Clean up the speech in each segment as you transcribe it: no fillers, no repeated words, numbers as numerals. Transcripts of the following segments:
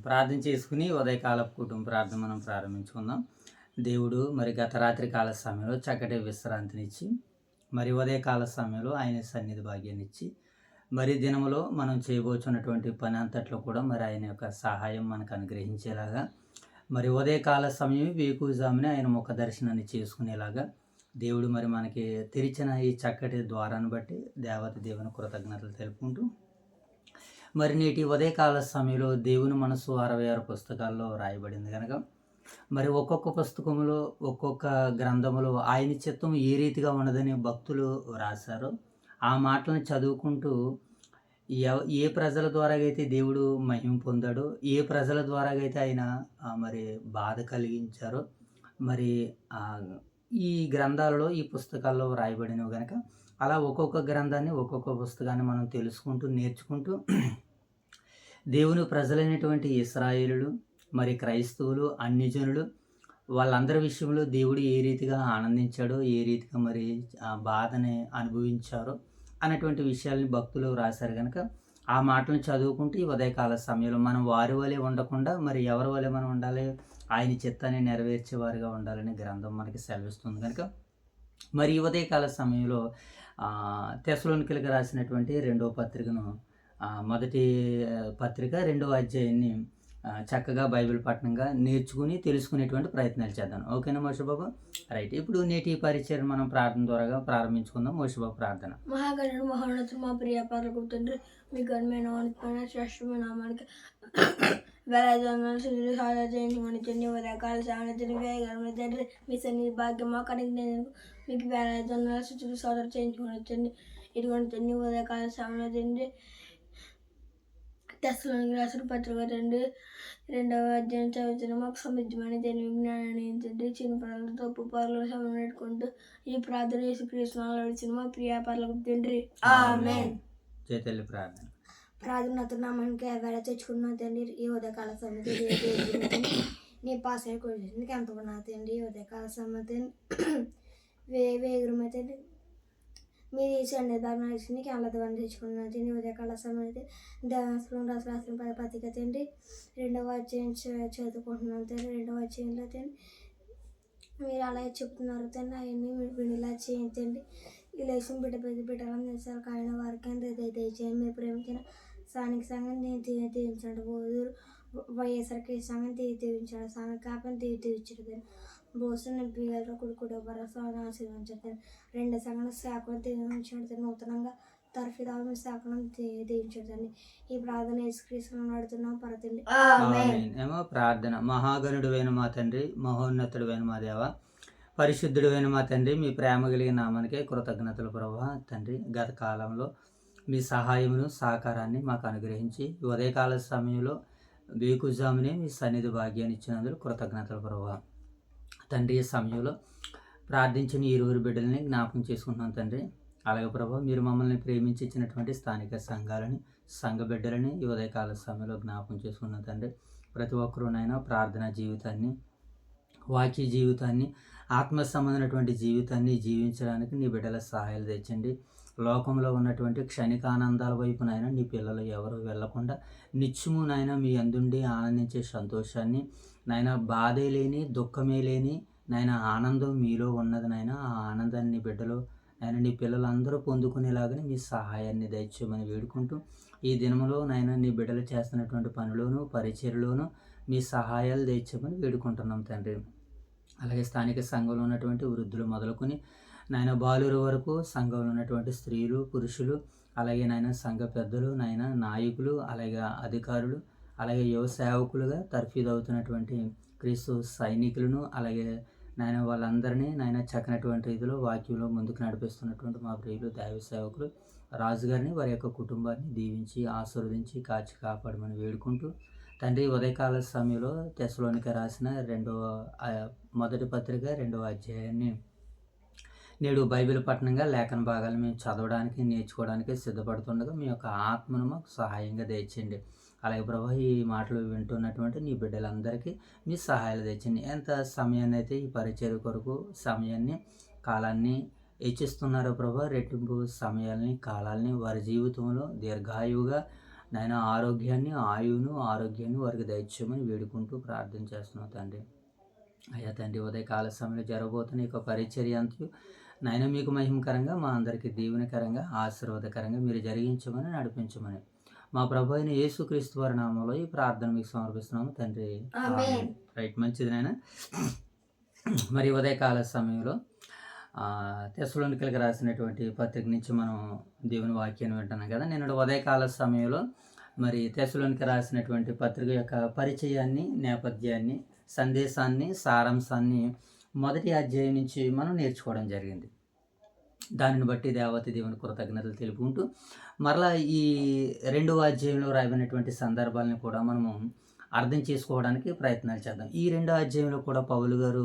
ప్రార్థన చేసుకుని ఉదయకాలపు కుటుంబ ప్రార్థన మనం ప్రారంభించుకుందాం. దేవుడు మరి గత రాత్రి కాల సమయంలో చక్కటి విశ్రాంతినిచ్చి, మరి ఉదయకాల సమయంలో ఆయన సన్నిధి భాగ్యాన్నిచ్చి, మరి దినములో మనం చేయబోతున్నటువంటి పని అంతట్లో కూడా మరి ఆయన యొక్క సహాయం మనకు అనుగ్రహించేలాగా, మరి ఉదయకాల సమయం వేకువజామునే ఆయన ముఖ దర్శనాన్ని చేసుకునేలాగా దేవుడు మరి మనకి తెరిచిన ఈ చక్కటి ద్వారాన్ని బట్టి దేవత దేవుని కృతజ్ఞతలు తెలుపుకుంటూ, మరి నేటి ఉదయకాల సమయంలో దేవుని మనసు 66 పుస్తకాల్లో రాయబడింది కనుక, మరి ఒక్కొక్క పుస్తకంలో ఒక్కొక్క గ్రంథములో ఆయన చిత్తం ఏ రీతిగా ఉన్నదని భక్తులు రాశారో ఆ మాటలను చదువుకుంటూ ఏ ప్రజల ద్వారా అయితే దేవుడు మహిమ పొందాడో, ఏ ప్రజల ద్వారా అయితే ఆయన మరి బాధ కలిగించారో, మరి ఈ గ్రంథాలలో ఈ పుస్తకాల్లో రాయబడినవి కనుక అలా ఒక్కొక్క గ్రంథాన్ని ఒక్కొక్క పుస్తకాన్ని మనం తెలుసుకుంటూ నేర్చుకుంటూ దేవుని ప్రజలైనటువంటి ఇశ్రాయేలులు, మరి క్రైస్తవులు, అన్యజనులు వాళ్ళందరి విషయంలో దేవుడు ఏ రీతిగా ఆనందించాడో, ఏ రీతిగా మరి ఆ బాధని అనుభవించారో అనేటువంటి విషయాల్ని భక్తులు రాశారు కనుక ఆ మాటలను చదువుకుంటూ ఈ ఉదయకాల సమయంలో మనం వారి వలె ఉండకుండా మరి ఎవరి వలె మనం ఉండాలి, ఆయన చిత్తాన్ని నెరవేర్చేవారుగా ఉండాలని గ్రంథం మనకి సెలవిస్తుంది కనుక, మరి ఈ ఉదయకాల సమయంలో తెస్సలోనికీయులకు రాసినటువంటి 2వ పత్రికను మొదటి పత్రిక 2వ అధ్యాయాన్ని చక్కగా బైబిల్ పఠనంగా నేర్చుకుని తెలుసుకునేటువంటి ప్రయత్నాలు చేద్దాం. ఓకేనా మోషబాబు? రైట్. ఇప్పుడు నేటి పరిచయం మనం ప్రార్థన ద్వారా ప్రారంభించుకుందాం. మోషబాబు ప్రార్థన. మహాగణుడు మహోన్నతుడు మా ప్రియ పరలోకపు తండ్రి, మీ ఘనమైన ఉన్నతమైన శ్రేష్టమైన నామానికి వేలాది వందనాలు స్తుతులు స్తోత్రాలు చెల్లించుకొని తండ్రి, ఉదయకాల సమయాన్ని వేగరమైన తండ్రి, మీ సన్నిధి భాగ్యం మాకు కలిగినందుకు మీకు వేలాది వందనాలు స్తుతులు స్తోత్రాలు చెల్లించుకొని తండ్రి. ఇటువంటి తండ్రి ఉదయకాల సమయంలో తండ్రి తెస్సలోనికీయులకు రాసిన పత్రిక తండ్రి 2వ అధ్యాయం చదువుతున్న మాకు సమృద్ధమైన తెలివి జ్ఞానాన్ని తండ్రి, చిన్న పనులు తప్పు పనులు సమయం పెట్టుకుంటూ ఈ ప్రార్థన యేసుక్రీస్తు నామములో నడిచిన మా ప్రియ పరలోకపు తండ్రి, ఆమేన్. చేతల్లి ప్రార్థన. ప్రార్థనతో నామానికి వేళ తెచ్చుకున్న తండ్రి, ఈ ఉదయకాల సమయం నీ పాస్ అయిపోయింది ఎంత ఉన్నా తండ్రి, ఈ ఉదయకాల సమయం వేగురమైతే మీరు సన్నిధానం నీకు అల్లదవని తెచ్చుకున్నాను తండ్రి. ఉదయకాల సమయం దేవాశ్రం రాసిన పత్రిక తండ్రి 2వ అధ్యాయం చదువుకుంటున్నాను తండ్రి. 2వ అధ్యాయంలో తండ్రి మీరు అలా చెప్తున్నారు తండ్రి, అవన్నీ మీరు ఇలా చేయండి. ఈ లేచిన బిడ్డలను చేశారు ఆయన వారికి దయచేయండి. మీరు ప్రేమించిన స్థానిక సంఘం దీవించండి. వైఎస్ఆర్కి సంఘం దీవించాడు, స్థానిక కాపని దీవించాడు. భోజనం బియ్యాలు కుడుకుడు భరోసాను ఆశీర్వించాడు. 2 సంఘాల శాఖను దీవించాడు. నూతనంగా తర్ఫీదాలను శాఖను దీవించాడు. ఈ ప్రార్థన యేసుక్రీస్తును నడుతున్నాం పరతండి. ఏమో ప్రార్థన. మహాగణుడువైన మా తండ్రి, మహోన్నతుడైన మా దేవ, పరిశుద్ధుడైన మా తండ్రి, మీ ప్రేమ కలిగిన నామానికే కృతజ్ఞతలు ప్రభువా. తండ్రి, గత కాలంలో మీ సహాయమును సహకారాన్ని మాకు అనుగ్రహించి ఉదయకాల సమయంలో వేకుజామునే మీ సన్నిధి భాగ్యాన్ని ఇచ్చినందుకు కృతజ్ఞతలు ప్రభువా. తండ్రి, ఈ సమయంలో ప్రార్థించిన 20 బిడ్డలని జ్ఞాపకం చేసుకుంటున్నాం తండ్రి. అలాగే ప్రభు, మీరు మమ్మల్ని ప్రేమించి ఇచ్చినటువంటి స్థానిక సంఘాలని, సంఘ బిడ్డలని ఈ ఉదయకాల సమయంలో జ్ఞాపకం చేసుకున్నాం తండ్రి. ప్రతి ఒక్కరూనైనా ప్రార్థనా జీవితాన్ని, వాక్య జీవితాన్ని, ఆత్మ సంబంధమైనటువంటి జీవితాన్ని జీవించడానికి నీ బిడ్డల సహాయాలు తెచ్చండి. లోకంలో ఉన్నటువంటి క్షణికానందాల వైపునైనా నీ పిల్లలు ఎవరు వెళ్లకుండా నిత్యము నాయన మీ అందుండి ఆనందించే సంతోషాన్ని, నాయన బాధే లేని, దుఃఖమే లేని నాయన ఆనందం మీలో ఉన్నది నాయన. ఆ ఆనందాన్ని నీ బిడ్డలు నాయన, నీ పిల్లలందరూ పొందుకునేలాగానే మీ సహాయాన్ని దయచేయమని వేడుకుంటూ, ఈ దినములో నాయన నీ బిడ్డలు చేస్తున్నటువంటి పనిలోను పరిచర్లోను మీ సహాయాలు దయచేయమని వేడుకుంటున్నాం తండ్రి. అలాగే స్థానిక సంఘంలో ఉన్నటువంటి వృద్ధులు మొదలుకొని నాయన బాలుర వరకు, సంఘంలో ఉన్నటువంటి స్త్రీలు, పురుషులు, అలాగే నాయన సంఘ పెద్దలు, నాయన నాయకులు, అలాగే అధికారులు, అలాగే యువ సేవకులుగా తర్ఫీదు అవుతున్నటువంటి క్రీస్తు సైనికులను, అలాగే నాయన వాళ్ళందరినీ నాయన చక్కనటువంటి రీతిలో వాక్యంలో ముందుకు నడిపిస్తున్నటువంటి మా ప్రియులు దైవ సేవకులు రాజుగారిని, వారి యొక్క కుటుంబాన్ని దీవించి ఆశీర్వదించి కాచి కాపాడమని వేడుకుంటూ, తండ్రి, ఉదయకాల సమయంలో తెస్సలోనికీయులకు రాసిన మొదటి పత్రిక 2వ అధ్యాయాన్ని నేడు బైబిల్ పఠనంగా లేఖన భాగాలు మేము చదవడానికి, నేర్చుకోవడానికి సిద్ధపడుతుండగా మీ యొక్క ఆత్మను మాకు సహాయంగా దయచేయండి. అలాగే ప్రభా, ఈ మాటలు వింటున్నటువంటి నీ బిడ్డలందరికీ మీ సహాయాలు తెచ్చండి. ఎంత సమయాన్ని అయితే ఈ పరిచర్య కొరకు సమయాన్ని, కాలాన్ని హెచ్చిస్తున్నారో ప్రభా, రెట్టింపు సమయాల్ని, కాలాల్ని వారి జీవితంలో దీర్ఘాయువుగా నాయన ఆరోగ్యాన్ని వారికి దయచేయమని వేడుకుంటూ ప్రార్థన చేస్తున్నాం తండ్రి. అయ్యా తండ్రి, ఉదయకాల సమయంలో జరగబోతున్న ఈ పరిచర్య అంతయు నాయన మీకు మహిమకరంగా, మా అందరికీ దీవెనకరంగా, ఆశీర్వాదకరంగా మీరు జరిగించమని, నడిపించమని మా ప్రభు అయిన యేసుక్రీస్తు వారి నామంలో ఈ ప్రార్థన మీకు సమర్పిస్తున్నాము తండ్రి. ఆమేన్. రైట్, మంచిది నాయన. మరి ఉదయకాల సమయంలో తెస్సలోనికీయులకు రాసినటువంటి పత్రిక నుంచి మనం దేవుని వాక్యాన్ని వింటున్నాం కదా. నేను ఉదయకాల సమయంలో మరి తెస్సలోనికి రాసినటువంటి పత్రిక యొక్క పరిచయాన్ని, నేపథ్యాన్ని, సందేశాన్ని, సారాంశాన్ని మొదటి అధ్యాయం నుంచి మనం నేర్చుకోవడం జరిగింది. దానిని బట్టి దేవతి దేవుని కృతజ్ఞతలు తెలుపుకుంటూ మరలా ఈ 2వ అధ్యాయంలో రాయబడినటువంటి సందర్భాలను కూడా మనము అర్థం చేసుకోవడానికి ప్రయత్నాలు చేద్దాం. ఈ 2వ అధ్యాయంలో కూడా పౌలు గారు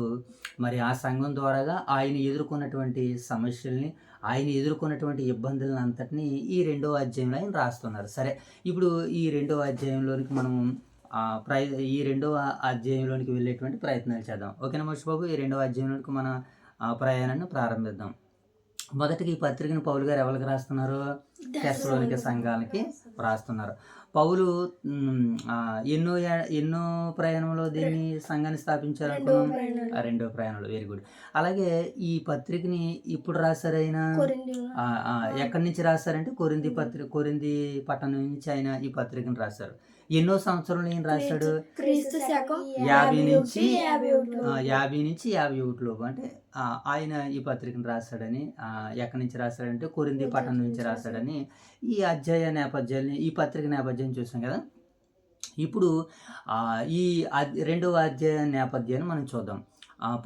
మరి ఆ సంఘం ద్వారాగా ఆయన ఎదుర్కొన్నటువంటి సమస్యల్ని, ఆయన ఎదుర్కొన్నటువంటి ఇబ్బందులను అంతటినీ ఈ 2వ అధ్యాయంలో ఆయన రాస్తున్నారు. సరే, ఇప్పుడు ఈ 2వ అధ్యాయంలోనికి మనం ఈ 2వ అధ్యాయంలోనికి వెళ్ళేటువంటి ప్రయత్నాలు చేద్దాం. ఓకేనా మోషి బాబు? ఈ 2వ అధ్యాయంలోనికి మన ప్రయాణాన్ని ప్రారంభిద్దాం. మొదటికి ఈ పత్రికను పౌలు గారు ఎవరికి రాస్తున్నారు? తెస్సలోనిక సంఘాలకి రాస్తున్నారు. పౌలు ఎన్నో ప్రయాణంలో దీన్ని సంఘాన్ని స్థాపించారు అనుకున్నాం. 2వ ప్రయాణంలో. Very good. అలాగే ఈ పత్రికని ఇప్పుడు రాశారైన ఎక్కడి నుంచి రాశారంటే కొరింథీ పట్టణం నుంచి ఆయన ఈ పత్రికను రాశారు. ఎన్నో సంవత్సరంలో ఈయన రాశాడు? 50 నుంచి 51 లోపు. అంటే ఆయన ఈ పత్రికను రాశాడని, ఎక్కడి నుంచి రాశాడంటే కొరింథీ పట్టణం నుంచి రాశాడని ఈ అధ్యాయ నేపథ్యాన్ని, ఈ పత్రిక నేపథ్యాన్ని చూసాం కదా. ఇప్పుడు ఈ 2వ అధ్యాయ నేపథ్యాన్ని మనం చూద్దాం.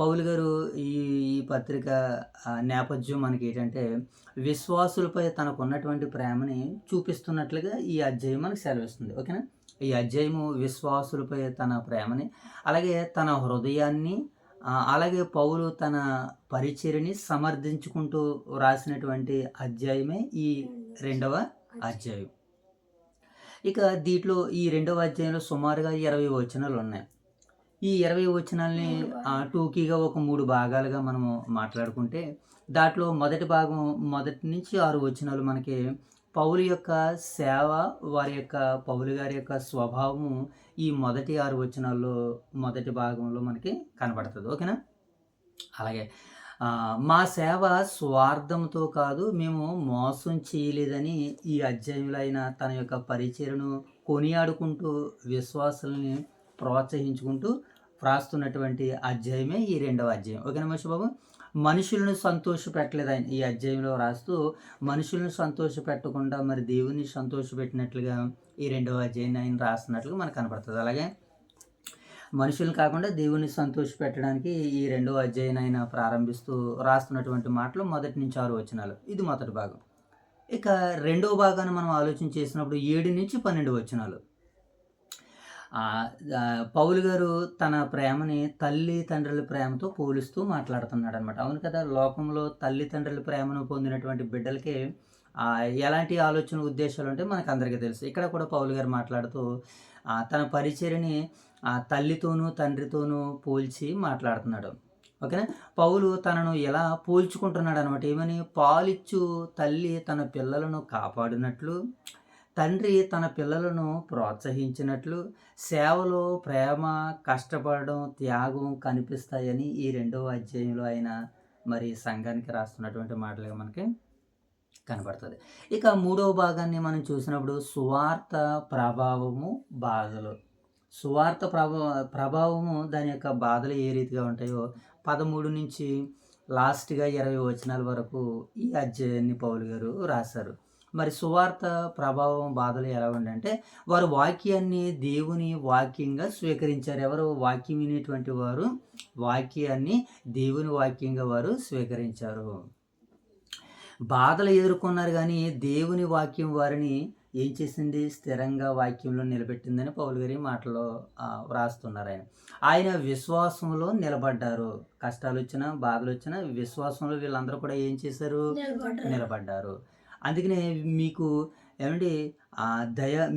పౌలు గారు ఈ పత్రిక నేపథ్యం మనకి ఏంటంటే విశ్వాసులపై తనకు ఉన్నటువంటి ప్రేమని చూపిస్తున్నట్లుగా ఈ అధ్యాయం మనకు సెలవిస్తుంది. ఓకేనా? ఈ అధ్యాయము విశ్వాసులపై తన ప్రేమని, అలాగే తన హృదయాన్ని, అలాగే పౌలు తన పరిచర్యని సమర్థించుకుంటూ రాసినటువంటి అధ్యాయమే ఈ 2వ అధ్యాయం. ఇక దీంట్లో ఈ 2వ అధ్యాయంలో సుమారుగా 20 వచనాలు ఉన్నాయి. ఈ 20 వచనాలని టూకీగా ఒక 3 భాగాలుగా మనము మాట్లాడుకుంటే, దాంట్లో మొదటి భాగం 1 నుంచి 6 వచనాలు మనకి పౌలు యొక్క సేవ, పౌలు గారి యొక్క స్వభావము ఈ మొదటి 6 వచనాల్లో మొదటి భాగంలో మనకి కనబడుతుంది. ఓకేనా? అలాగే మా సేవ స్వార్థంతో కాదు, మేము మోసం చేయలేదని ఈ అధ్యాయంలో అయిన తన యొక్క పరిచర్యను కొనియాడుకుంటూ విశ్వాసాలని ప్రోత్సహించుకుంటూ రాస్తున్నటువంటి అధ్యాయమే ఈ 2వ అధ్యాయం. ఓకేనా మనిషి బాబు? మనుషులను సంతోషపెట్టలేదు ఆయన ఈ అధ్యాయంలో రాస్తూ. మనుషులను సంతోషపెట్టకుండా మరి దేవుని సంతోషపెట్టినట్లుగా ఈ 2వ అధ్యాయాన్ని ఆయన రాస్తున్నట్లుగా మనకు కనపడుతుంది. అలాగే మనుషులను కాకుండా దేవుని సంతోషపెట్టడానికి ఈ 2వ అధ్యాయాన్ని ఆయన ప్రారంభిస్తూ రాస్తున్నటువంటి మాటలు 1 నుంచి 6 వచనాలు. ఇది మొదటి భాగం. ఇక 2వ భాగాన్ని మనం ఆలోచన చేసినప్పుడు 7 నుంచి 12 వచనాలు. పౌలు గారు తన ప్రేమని తల్లిదండ్రుల ప్రేమతో పోలుస్తూ మాట్లాడుతున్నాడు అనమాట. అవును కదా, లోకంలో తల్లిదండ్రుల ప్రేమను పొందినటువంటి బిడ్డలకి ఎలాంటి ఆలోచన ఉద్దేశాలు ఉంటే మనకు అందరికీ తెలుసు. ఇక్కడ కూడా పౌలు గారు మాట్లాడుతూ తన పరిచర్యని తల్లితోనూ తండ్రితోనూ పోల్చి మాట్లాడుతున్నాడు. ఓకేనా? పౌలు తనను ఎలా పోల్చుకుంటున్నాడు అనమాట. ఏమని? పాలిచ్చు తల్లి తన పిల్లలను కాపాడినట్లు, తండ్రి తన పిల్లలను ప్రోత్సహించినట్లు సేవలో ప్రేమ, కష్టపడడం, త్యాగం కనిపిస్తాయని ఈ 2వ అధ్యాయంలో ఆయన మరి సంఘానికి రాస్తున్నటువంటి మాటలుగా మనకి కనబడుతుంది. ఇక 3వ భాగాన్ని మనం చూసినప్పుడు సువార్త ప్రభావము, బాధలు. సువార్త ప్రభావము, దాని యొక్క బాధలు ఏ రీతిగా ఉంటాయో 13 నుంచి లాస్ట్గా 20 వచనాల వరకు ఈ అధ్యాయాన్ని పౌలు గారు రాశారు. మరి సువార్త ప్రభావం, బాధలు ఎలా ఉండంటే వారు వాక్యాన్ని దేవుని వాక్యంగా స్వీకరించారు. ఎవరు? వాక్యం వినేటువంటి వారు వాక్యాన్ని దేవుని వాక్యంగా వారు స్వీకరించారు. బాధలు ఎదుర్కొన్నారు కానీ దేవుని వాక్యం వారిని ఏం చేసింది? స్థిరంగా వాక్యంలో నిలబెట్టిందని పౌలు గారి మాటలో వ్రాస్తున్నారు. ఆయన విశ్వాసంలో నిలబడ్డారు. కష్టాలు వచ్చినా, బాధలు వచ్చినా విశ్వాసంలో వీళ్ళందరూ కూడా ఏం చేశారు? నిలబడ్డారు. అందుకనే మీకు ఏమండి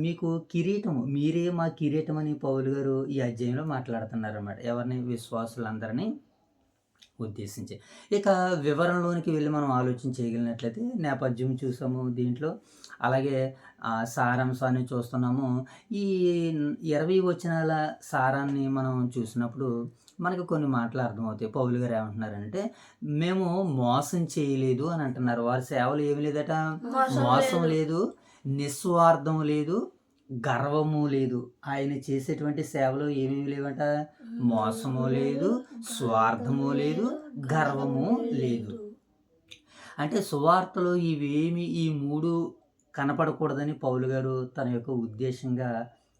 మీకు కిరీటము, మీరే మా కిరీటం అని పౌలు గారు ఈ అధ్యాయంలో మాట్లాడుతున్నారు అన్నమాట. ఎవరిని? విశ్వాసులందరినీ ఉద్దేశించి. ఇక వివరణలోనికి వెళ్ళి మనం ఆలోచన చేయగలిగినట్లయితే నేపథ్యం చూసాము దీంట్లో. అలాగే సారాంశాన్ని చూస్తున్నాము. ఈ 20 వచనాల సారాన్ని మనం చూసినప్పుడు మనకు కొన్ని మాటలు అర్థమవుతాయి. పౌలు గారు ఏమంటున్నారంటే, మేము మోసం చేయలేదు అని అంటున్నారు. వారి సేవలు ఏమి లేదట, మోసం లేదు, నిస్వార్థం లేదు, గర్వము లేదు. ఆయన చేసేటువంటి సేవలో ఏమేమి లేవట, మోసము లేదు, స్వార్థము లేదు, గర్వము లేదు. అంటే సువార్తలో ఇవేమి ఈ 3 కనపడకూడదని పౌలు గారు తన యొక్క ఉద్దేశంగా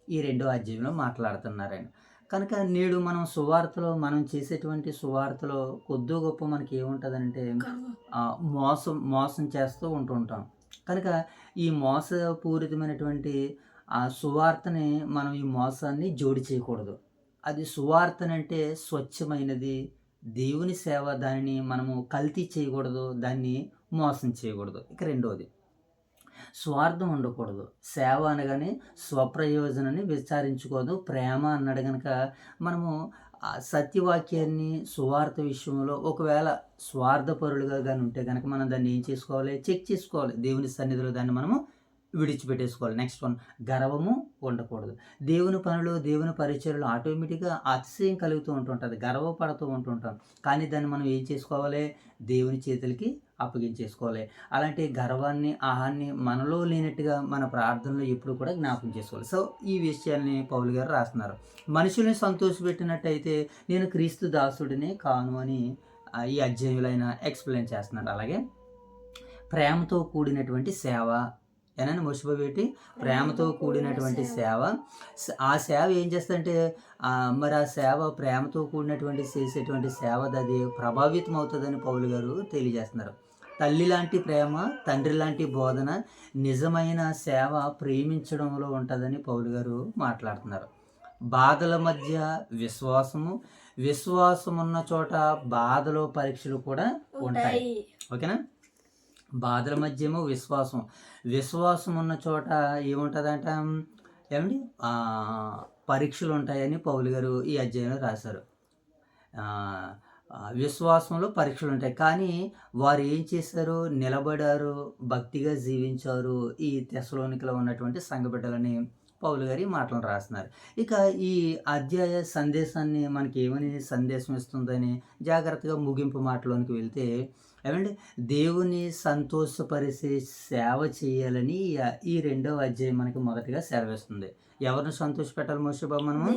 ఈ 2వ అధ్యాయంలో మాట్లాడుతున్నారాయన. కనుక నేడు మనం సువార్తలో మనం చేసేటువంటి సువార్తలో కొద్దో గొప్ప మనకి ఏముంటుందంటే మోసం చేస్తూ ఉంటుంటాం. కనుక ఈ మోసపూరితమైనటువంటి ఆ సువార్తని మనం ఈ మోసాన్ని జోడి చేయకూడదు. అది సువార్తనంటే స్వచ్ఛమైనది, దేవుని సేవ, దానిని మనము కల్తీ చేయకూడదు, దాన్ని మోసం చేయకూడదు. ఇక రెండవది, స్వార్థం ఉండకూడదు. సేవ అనగానే స్వప్రయోజనాన్ని విచారించుకోదు. ప్రేమ అన్నాడు కనుక మనము సత్యవాక్యాన్ని సువార్త విషయంలో ఒకవేళ స్వార్థపరులుగా కానీ ఉంటే కనుక మనం దాన్ని ఏం చేసుకోవాలి, చెక్ చేసుకోవాలి. దేవుని సన్నిధిలో దాన్ని మనము విడిచిపెట్టేసుకోవాలి. నెక్స్ట్ వన్, గర్వము ఉండకూడదు. దేవుని పనులు, దేవుని పరిచర్యలు ఆటోమేటిక్గా అతిశయం కలుగుతూ ఉంటుంటుంది, గర్వపడుతూ ఉంటుంటాం. కానీ దాన్ని మనం ఏం చేసుకోవాలి, దేవుని చేతులకి అప్పగించేసుకోవాలి. అలాంటి గర్వాన్ని, ఆహాన్ని మనలో లేనట్టుగా మన ప్రార్థనలో ఎప్పుడు కూడా జ్ఞాపకం చేసుకోవాలి. సో ఈ విషయాన్ని పౌలు గారు రాస్తున్నారు. మనుషుల్ని సంతోషపెట్టినట్టయితే నేను క్రీస్తు దాసుడిని కాను అని ఈ అధ్యాయంలో ఆయన ఎక్స్ప్లెయిన్ చేస్తున్నాడు. అలాగే ప్రేమతో కూడినటువంటి సేవ ఏనని మొషిపెట్టి ప్రేమతో కూడినటువంటి సేవ. ఆ సేవ ఏం చేస్తుందంటే మరి ఆ సేవ ప్రేమతో కూడినటువంటి చేసేటువంటి సేవ అది ప్రభావితం అవుతుందని పౌలు గారు తెలియజేస్తున్నారు. తల్లి లాంటి ప్రేమ, తండ్రి లాంటి బోధన, నిజమైన సేవ ప్రేమించడంలో ఉంటుందని పౌలు గారు మాట్లాడుతున్నారు. బాధల మధ్య విశ్వాసము, విశ్వాసం ఉన్న చోట బాధలో పరీక్షలు కూడా ఉంటాయి. ఓకేనా? బాధల మధ్య ఏమో విశ్వాసం, విశ్వాసం ఉన్న చోట ఏముంటుందంట, ఏమండి, పరీక్షలు ఉంటాయని పౌలు గారు ఈ అధ్యాయంలో రాశారు. విశ్వాసంలో పరీక్షలు ఉంటాయి. కానీ వారు ఏం చేశారు, నిలబడారు, భక్తిగా జీవించారు. ఈ తెస్సలోనికలో ఉన్నటువంటి సంఘ బిడ్డలని పౌలు గారి మాటలను రాస్తున్నారు. ఇక ఈ అధ్యాయ సందేశాన్ని మనకి ఏమని సందేశం ఇస్తుందని జాగ్రత్తగా ముగింపు మాటలోనికి వెళ్తే, ఏమంటే దేవుని సంతోషపరిచే సేవ చేయాలని ఈ 2వ అధ్యాయం మనకి మొదటిగా సెలవిస్తుంది. ఎవరిని సంతోషపెట్టాలి మోషే బాబు? మనము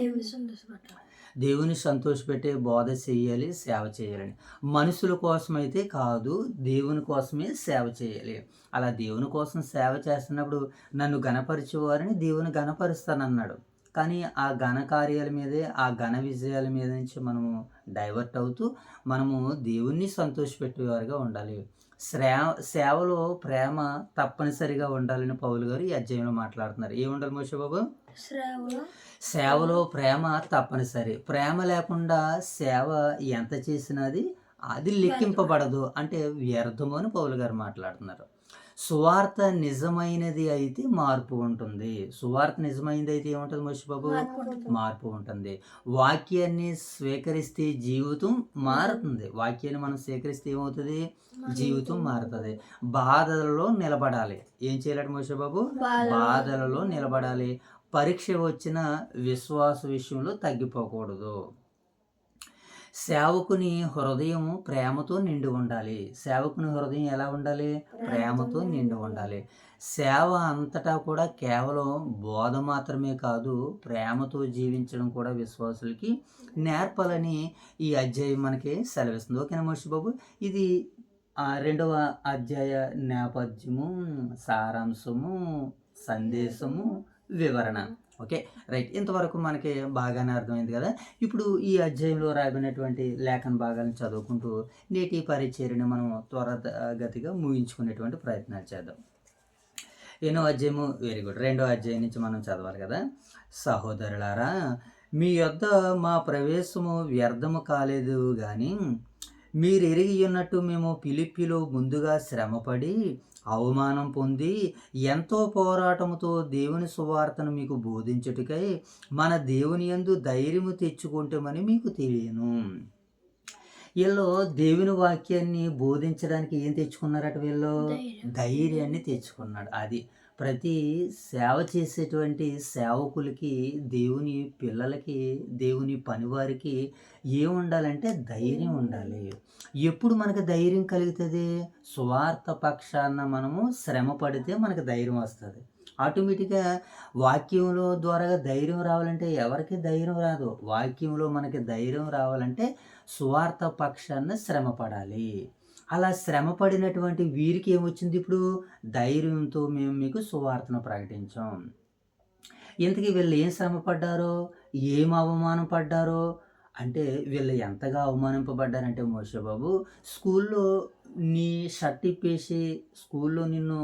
దేవుని సంతోషపెట్టే బోధ చేయాలి, సేవ చేయాలని. మనుషుల కోసమైతే కాదు, దేవుని కోసమే సేవ చేయాలి. అలా దేవుని కోసం సేవ చేస్తున్నప్పుడు నన్ను ఘనపరిచేవారని దేవుని ఘనపరుస్తానన్నాడు. కానీ ఆ ఘన కార్యాల మీదే, ఆ ఘన విజయాల మీద నుంచి మనము డైవర్ట్ అవుతూ మనము దేవుణ్ణి సంతోషపెట్టేవారుగా ఉండాలి. సేవలో ప్రేమ తప్పనిసరిగా ఉండాలని పౌలు గారు ఈ అధ్యాయంలో మాట్లాడుతున్నారు. ఏముండాలి మోషే బాబు? సేవలో ప్రేమ తప్పనిసరి. ప్రేమ లేకుండా సేవ ఎంత చేసినది అది లెక్కింపబడదు, అంటే వ్యర్థము అని పౌలు గారు మాట్లాడుతున్నారు. సువార్త నిజమైనది అయితే మార్పు ఉంటుంది. సువార్త నిజమైనది అయితే ఏముంటుంది మోషే బాబు? మార్పు ఉంటుంది. వాక్యాన్ని స్వీకరిస్తే జీవితం మారుతుంది. వాక్యాన్ని మనం స్వీకరిస్తే ఏమవుతుంది? జీవితం మారుతుంది. బాధలలో నిలబడాలి. ఏం చేయాలి మోషే బాబు? బాధలలో నిలబడాలి. పరీక్ష వచ్చిన విశ్వాస విషయంలో తగ్గిపోకూడదు. సేవకుని హృదయం ప్రేమతో నిండి ఉండాలి. సేవకుని హృదయం ఎలా ఉండాలి? ప్రేమతో నిండి ఉండాలి. సేవ అంతటా కూడా కేవలం బోధ మాత్రమే కాదు, ప్రేమతో జీవించడం కూడా విశ్వాసులకి నేర్పాలని ఈ అధ్యాయం మనకి సెలవిస్తుంది. ఓకేనా మోషే బాబు? ఇది 2వ అధ్యాయ నేపథ్యము, సారాంశము, సందేశము, వివరణ. Okay, right. ఇంతవరకు మనకి బాగానే అర్థమైంది కదా. ఇప్పుడు ఈ అధ్యాయంలో రాబడినటువంటి లేఖన భాగాలను చదువుకుంటూ నేటి పరిచర్యను మనం త్వరగతిగా ముగించుకునేటువంటి ప్రయత్నాలు చేద్దాం. ఎన్నో అధ్యాయము? Very good. 2వ అధ్యాయం నుంచి మనం చదవాలి కదా. సహోదరులారా, మీ యొద్ద మా ప్రవేశము వ్యర్థము కాలేదు కానీ మీరు ఎరిగి ఉన్నట్టు మేము ఫిలిప్పీలో ముందుగా శ్రమపడి అవమానం పొంది ఎంతో పోరాటముతో దేవుని సువార్తను మీకు బోధించుటకై మన దేవుని యందు ధైర్యము తెచ్చుకుంటామని మీకు తెలియను. వీళ్ళు దేవుని వాక్యాన్ని బోధించడానికి ఏం తెచ్చుకున్నారట వీళ్ళు? ధైర్యం. ధైర్యాన్ని తెచ్చుకున్నాడు. అది ప్రతి సేవ చేసేటువంటి సేవకులకి, దేవుని పిల్లలకి, దేవుని పనివారికి ఏముండాలంటే ధైర్యం ఉండాలి. ఎప్పుడు మనకు ధైర్యం కలుగుతుంది? సువార్త పక్షాన మనము శ్రమ పడితే మనకు ధైర్యం వస్తుంది. ఆటోమేటిక్గా వాక్యంలో ద్వారా ధైర్యం రావాలంటే ఎవరికి ధైర్యం రాదు. వాక్యంలో మనకి ధైర్యం రావాలంటే సువార్త పక్షాన శ్రమ పడాలి. అలా శ్రమ పడినటువంటి వీరికి ఏమొచ్చింది ఇప్పుడు? ధైర్యంతో మేము మీకు సువార్తను ప్రకటించాం. ఇంతకీ వీళ్ళు ఏం శ్రమ పడ్డారో, ఏం అవమానం పడ్డారో అంటే వీళ్ళు ఎంతగా అవమానింపబడ్డారంటే మోషే బాబు, స్కూల్లో నీ షర్ట్ ఇప్పేసి స్కూల్లో నిన్ను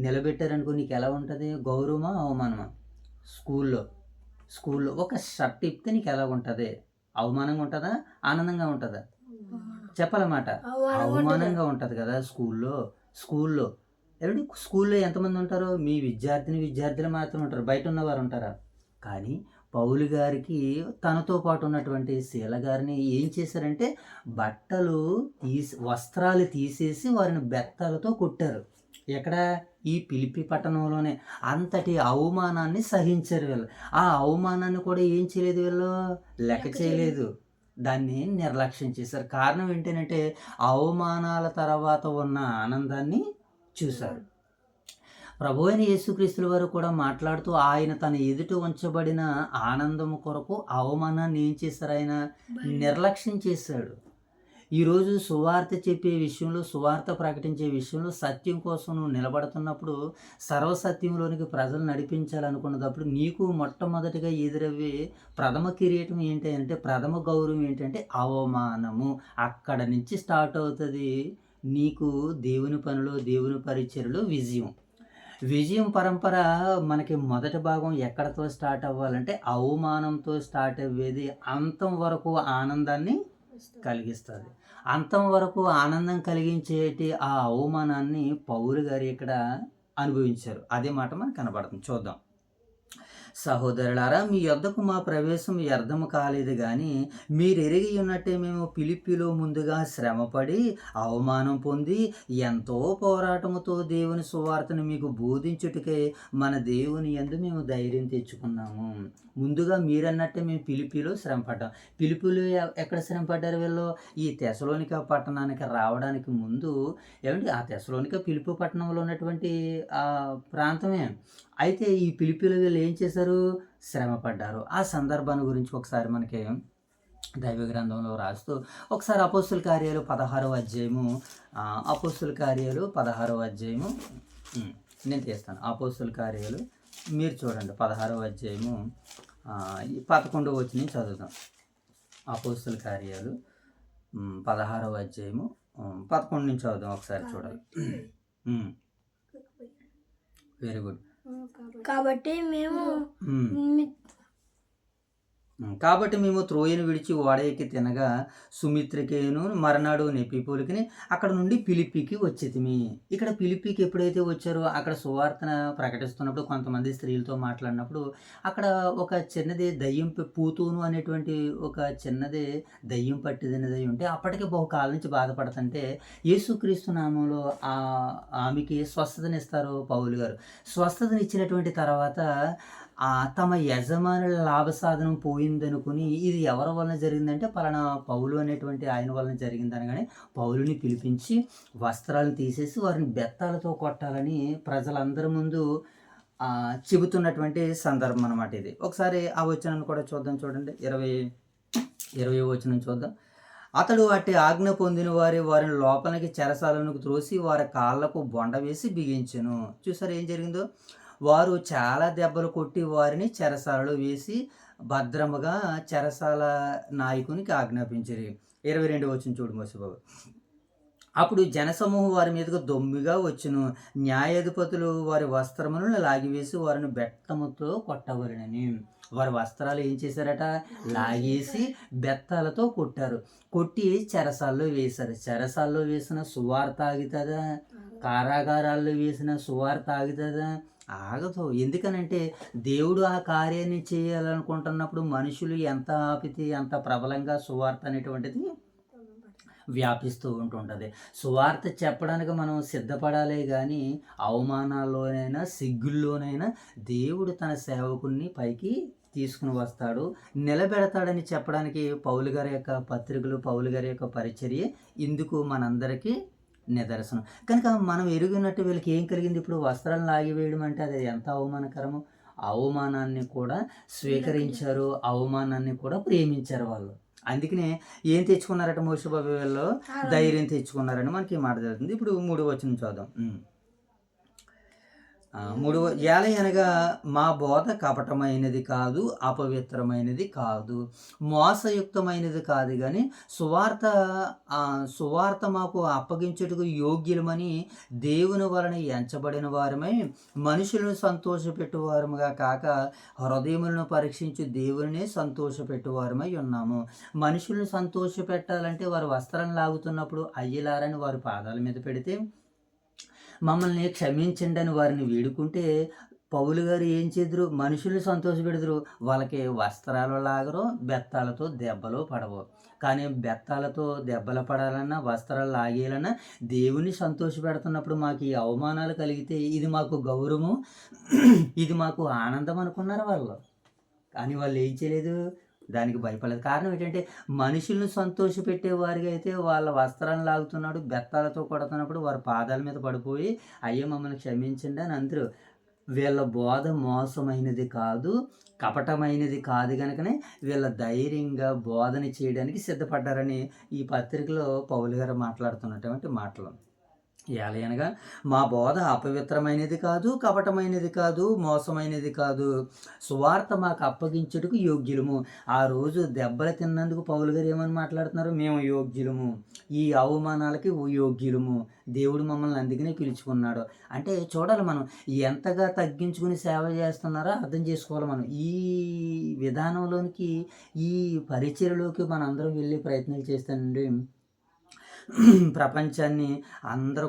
నిలబెట్టారనుకో నీకు ఎలా ఉంటుంది? గౌరవమా అవమానమా? స్కూల్లో స్కూల్లో ఒక షర్ట్ ఇప్పితే నీకు ఎలా ఉంటుంది? అవమానంగా ఉంటుందా? ఆనందంగా ఉంటుందా? చెప్పాలన్నమాట. అవమానంగా ఉంటుంది కదా స్కూల్లో ఏమంటే స్కూల్లో ఎంతమంది ఉంటారు? మీ విద్యార్థులు మాత్రం ఉంటారు, బయట ఉన్నవారు ఉంటారా? కానీ పౌలు గారికి తనతో పాటు ఉన్నటువంటి శీల గారిని ఏం చేశారంటే వస్త్రాలు తీసేసి వారిని బెత్తాలతో కొట్టారు. ఎక్కడ? ఈ ఫిలిప్పి పట్టణంలోనే. అంతటి అవమానాన్ని సహించారు వీళ్ళు. ఆ అవమానాన్ని కూడా ఏం చేయలేదు వీళ్ళు? లెక్క చేయలేదు. దాన్ని నిర్లక్ష్యం చేశారు. కారణం ఏంటంటే అవమానాల తర్వాత ఉన్న ఆనందాన్ని చూశారు. ప్రభు అయిన యేసుక్రీస్తుల వారు కూడా మాట్లాడుతూ ఆయన తన ఎదుట ఉంచబడిన ఆనందం కొరకు అవమానాన్ని ఏం చేశారు? ఆయన నిర్లక్ష్యం చేశాడు. ఈరోజు సువార్త చెప్పే విషయంలో, సువార్త ప్రకటించే విషయంలో సత్యం కోసం నువ్వు నిలబడుతున్నప్పుడు, సర్వసత్యంలోనికి ప్రజలు నడిపించాలనుకున్నప్పుడు నీకు మొట్టమొదటిగా ఎదురవ్వే ప్రథమ కిరీటం ఏంటి అంటే, ప్రథమ గౌరవం ఏంటంటే అవమానము. అక్కడ నుంచి స్టార్ట్ అవుతుంది నీకు దేవుని పనిలో, దేవుని పరిచర్యలో విజయం పరంపర. మనకి మొదటి భాగం ఎక్కడతో స్టార్ట్ అవ్వాలంటే అవమానంతో స్టార్ట్ అయ్యేది అంతం వరకు ఆనందాన్ని కలిగిస్తుంది. అంతం వరకు ఆనందం కలిగించేటి ఆ అవమానాన్ని పౌలు గారు ఇక్కడ అనుభవించారు. అదే మాట మనకు కనబడుతుంది. చూద్దాం. సహోదరులారా, మీ యొద్దకు మా ప్రవేశం వ్యర్థము కాలేదు కానీ మీరు ఎరిగి ఉన్నట్టే మేము ఫిలిప్పీలో ముందుగా శ్రమపడి అవమానం పొంది ఎంతో పోరాటముతో దేవుని సువార్తను మీకు బోధించుటకే మన దేవుని యందు మేము ధైర్యం తెచ్చుకున్నాము. ముందుగా మీరన్నట్టే మేము ఫిలిప్పీలో శ్రమపడ్డాం. ఫిలిప్పీలో ఎక్కడ శ్రమపడ్డారు వీళ్ళు? ఈ తెసలోనిక పట్టణానికి రావడానికి ముందు ఏమంటే ఆ తెసలోనిక ఫిలిప్పి పట్టణంలో ఉన్నటువంటి ప్రాంతమే. అయితే ఈ ఫిలిప్పీలో వీళ్ళు ఏం చేశారు? శ్రమపడ్డారు. ఆ సందర్భాన్ని గురించి ఒకసారి మనకి దైవ గ్రంథంలో రాస్తూ ఒకసారి అపోస్తుల కార్యాలు 16వ అధ్యాయము అపోస్తుల కార్యాలు 16వ అధ్యాయము నేను తీస్తాను. అపోస్తుల కార్యాలు మీరు చూడండి 16వ అధ్యాయము 11వ వచనం చదువుదాం. అపోస్తుల కార్యాలు 16వ అధ్యాయము 11 నుంచి చదువుదాం. ఒకసారి చూడాలి. Very good. కాబట్టి మేము త్రోయను విడిచి ఓడ ఎక్కి తినగా సుమిత్రకేను మరనాడు నెపిపోలికిని అక్కడ నుండి ఫిలిప్పీకి వచ్చేతిమి. ఇక్కడ ఫిలిప్పీకి ఎప్పుడైతే వచ్చారో అక్కడ సువార్తన ప్రకటిస్తున్నప్పుడు కొంతమంది స్త్రీలతో మాట్లాడినప్పుడు అక్కడ ఒక చిన్నది దయ్యం పూతూను అనేటువంటి ఒక చిన్నది దయ్యం పట్టిదినది ఉంటే అప్పటికే బహుకాలం నుంచి బాధపడుతుంటే యేసుక్రీస్తు నామంలో ఆమెకి స్వస్థతనిస్తారు పౌలు గారు. స్వస్థతనిచ్చినటువంటి తర్వాత తమ యజమానుల లాభ సాధనం పోయిందనుకుని ఇది ఎవరి వలన జరిగిందంటే పలానా పౌలు అనేటువంటి ఆయన వలన జరిగిందనగానే పౌలుని పిలిపించి వస్త్రాలను తీసేసి వారిని బెత్తాలతో కొట్టాలని ప్రజలందరి ముందు చెబుతున్నటువంటి సందర్భం అన్నమాట ఇది. ఒకసారి ఆ వచనాన్ని కూడా చూద్దాం. చూడండి 20వ వచనం చూద్దాం. అతడు అట్టి ఆజ్ఞ పొందిన వారిని లోపలికి చెరసాలకు త్రోసి వారి కాళ్ళకు బొండ వేసి బిగించెను. చూసారు ఏం జరిగిందో? వారు చాలా దెబ్బలు కొట్టి వారిని చెరసాలలో వేసి భద్రముగా చెరసాల నాయకునికి ఆజ్ఞాపించారు. 22వ వచనం చూడు మోసబాబు. అప్పుడు జనసమూహం వారి మీదకు దొమ్మిగా వచ్చును. న్యాయాధిపతులు వారి వస్త్రములను లాగివేసి వారిని బెత్తముతో కొట్టవలెనని. వారి వస్త్రాలు ఏం చేశారట? లాగేసి బెత్తాలతో కొట్టారు. కొట్టి చెరసాల్లో వేశారు. చెరసాల్లో వేసిన సువార్త ఆగుతుందా? కారాగారాల్లో వేసిన సువార్త ఆగుతుందా? ఆగదు. ఎందుకనంటే దేవుడు ఆ కార్యాన్ని చేయాలనుకుంటున్నప్పుడు మనుషులు ఎంత ఆపితే ఎంత ప్రబలంగా సువార్త అనేటువంటిది వ్యాపిస్తూ ఉంటుంటుంది. సువార్త చెప్పడానికి మనం సిద్ధపడాలే కానీ అవమానాల్లోనైనా సిగ్గుల్లోనైనా దేవుడు తన సేవకుని పైకి తీసుకుని వస్తాడు, నిలబెడతాడని చెప్పడానికి పౌలు గారి యొక్క పత్రికలు, పౌలు గారి యొక్క పరిచర్య ఇందుకు మనందరికీ నిదర్శనం. కనుక మనం ఎరుగున్నట్టు వీళ్ళకి ఏం కలిగింది? ఇప్పుడు వస్త్రాలను లాగివేయడం అంటే అది ఎంత అవమానకరము. అవమానాన్ని కూడా స్వీకరించారు, అవమానాన్ని కూడా ప్రేమించారు వాళ్ళు. అందుకనే ఏం తెచ్చుకున్నారట మోషే బాబు వీళ్ళు? ధైర్యం తెచ్చుకున్నారని మనకి మాట జరుగుతుంది. ఇప్పుడు 3వ వచనం చూద్దాం. 3వ ఏలయనగా మా బోధ కపటమైనది కాదు, అపవిత్రమైనది కాదు, మోసయుక్తమైనది కాదు, కానీ సువార్త మాకు అప్పగించుటకు యోగ్యులమని దేవుని వలన ఎంచబడిన వారమై మనుషులను సంతోషపెట్టువారముగా కాక హృదయములను పరీక్షించి దేవుని సంతోషపెట్టువారమై ఉన్నాము. మనుషులను సంతోషపెట్టాలంటే వారు వస్త్రం లాగుతున్నప్పుడు అయ్యలారని వారి పాదాల మీద పెడితే మమ్మల్ని క్షమించండి అని వారిని వేడుకుంటే పౌలు గారు ఏం చేదురు? మనుషులు సంతోషపెడుదురు. వాళ్ళకి వస్త్రాలు లాగరు, బెత్తాలతో దెబ్బలు పడవు. కానీ బెత్తాలతో దెబ్బలు పడాలన్నా, వస్త్రాలు లాగేయాలన్నా దేవుని సంతోషపెడుతున్నప్పుడు మాకు ఈ అవమానాలు కలిగితే ఇది మాకు గౌరవము, ఇది మాకు ఆనందం అనుకున్నారు వాళ్ళు. కానీ వాళ్ళు ఏం చేయలేదు, దానికి భయపడలేదు. కారణం ఏంటంటే మనుషులను సంతోషపెట్టే వారికి అయితే వాళ్ళ వస్త్రాన్ని లాగుతున్నాడు, బెత్తాలతో కొడుతున్నప్పుడు వారి పాదాల మీద పడిపోయి అయ్యో మమ్మల్ని క్షమించండి అని అందరూ. వీళ్ళ బోధ మోసమైనది కాదు, కపటమైనది కాదు, కనుకనే వీళ్ళ ధైర్యంగా బోధన చేయడానికి సిద్ధపడ్డారని ఈ పత్రికలో పౌలు గారు మాట్లాడుతున్నటువంటి మాటలు. ఏలయనగా మా బోధ అపవిత్రమైనది కాదు, కపటమైనది కాదు, మోసమైనది కాదు, సువార్త మాకు అప్పగించుటకు యోగ్యులము. ఆ రోజు దెబ్బలు తిన్నందుకు పౌలు గారు ఏమని మాట్లాడుతున్నారు? మేము యోగ్యులము, ఈ అవమానాలకి యోగ్యులము, దేవుడు మమ్మల్ని అందుకనే పిలుచుకున్నాడు. అంటే చూడాలి మనం ఎంతగా తగ్గించుకుని సేవ చేస్తున్నారో అర్థం చేసుకోవాలి. మనం ఈ విధానంలోనికి, ఈ పరిచర్యలోకి మనం అందరం వెళ్ళే ప్రయత్నాలు చేస్తానండి. ప్రపంచాన్ని అందరూ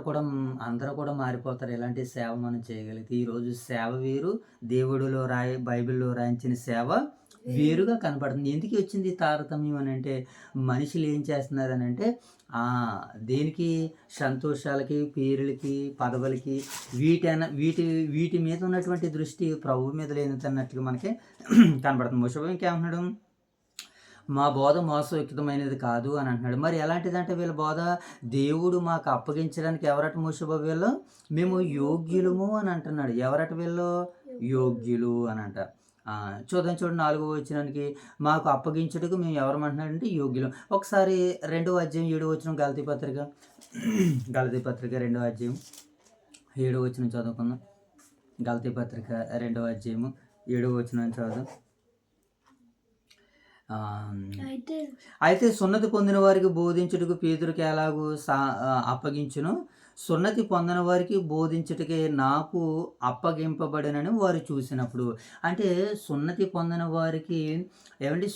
కూడా మారిపోతారు ఇలాంటి సేవ మనం చేయగలిగితే. ఈరోజు సేవ వేరు, దేవుడిలో బైబిల్లో రాయించిన సేవ వేరుగా కనపడుతుంది. ఎందుకు వచ్చింది తారతమ్యం అని అంటే మనుషులు ఏం చేస్తున్నారు అని అంటే దేనికి? సంతోషాలకి, పేరులకి, పదవులకి, వీటి మీద ఉన్నటువంటి దృష్టి ప్రభు మీద లేనిదన్నట్టుగా మనకి కనపడుతుంది. మోషే ఇంకేమంటున్నాడు? మా బోధ మోసయుక్తమైనది కాదు అని అంటున్నాడు. మరి ఎలాంటిదంటే వీళ్ళ బోధ? దేవుడు మాకు అప్పగించడానికి ఎవరట మోషే బాబు వీళ్ళు? మేము యోగ్యులము అని అంటున్నాడు. ఎవరట వీళ్ళు? యోగ్యులు అని అంటారు. చూడండి 4వ వచనానికి మాకు అప్పగించుటకు మేము ఎవరమంటున్నాడంటే యోగ్యులం. ఒకసారి 2వ అధ్యాయం 7వ వచనం గలతీ పత్రిక 2వ అధ్యాయం 7వ వచనం చదువుకుందాం. గలతీ పత్రిక 2వ అధ్యాయము 7వ వచనం చదువు. అయితే సున్నతి పొందిన వారికి బోధించుటకు పేతురుకి ఎలాగూ అప్పగించును, సున్నతి పొందిన వారికి బోధించుటకే నాకు అప్పగింపబడినని వారు చూసినప్పుడు. అంటే సున్నతి పొందిన వారికి